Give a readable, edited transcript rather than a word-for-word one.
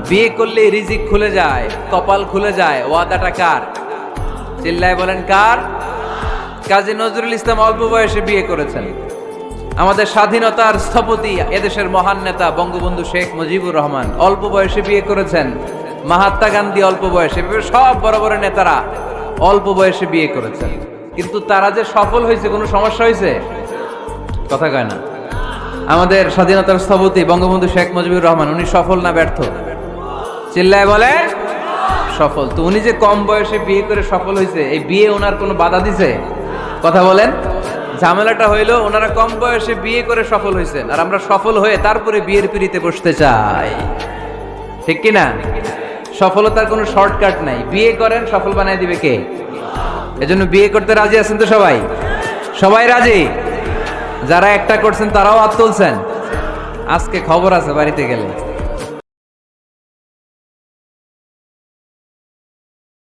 বিয়ে করলে রিজিক খুলে যায়, কপাল খুলে যায়। ওয়াদাটা কার? চিল্লায় বলেন কার? কাজী নজরুল ইসলাম অল্প বয়সে বিয়ে করেছেন। আমাদের স্বাধীনতার স্থপতি এদেশের মহান নেতা বঙ্গবন্ধু শেখ মুজিবুর রহমান অল্প বয়সে বিয়ে করেছেন। মহাত্মা গান্ধী অল্প বয়সে, সব বড় বড় নেতারা অল্প বয়সে বিয়ে করেছেন। কিন্তু তারা যে সফল হয়েছে, কোনো সমস্যা হয়েছে? কথা কয় না। আমাদের স্বাধীনতার স্থপতি বঙ্গবন্ধু শেখ মুজিবুর রহমান, উনি সফল না ব্যর্থ? চিল্লায় বলে সফল। তো উনি যে কম বয়সে বিয়ে করে সফল হয়েছে, এই বিয়ে ওনার কোনো বাধা দিছে? কথা বলেন। ঝামেলাটা হইলো ওনারা কম বয়সে বিয়ে করে সফল হয়েছেন, আর আমরা সফল হয়ে তারপরে বিয়ের পিড়িতে বসতে চাই। ঠিক কিনা? সফলতার কোনো শর্টকাট নাই। বিয়ে করেন, সফল বানায় দিবে কে? এজন্য বিয়ে করতে রাজি আছেন তো সবাই? সবাই রাজি? যারা একটা করছেন তারাও হাত তুলছেন। আজকে খবর আছে বাড়িতে গেলে।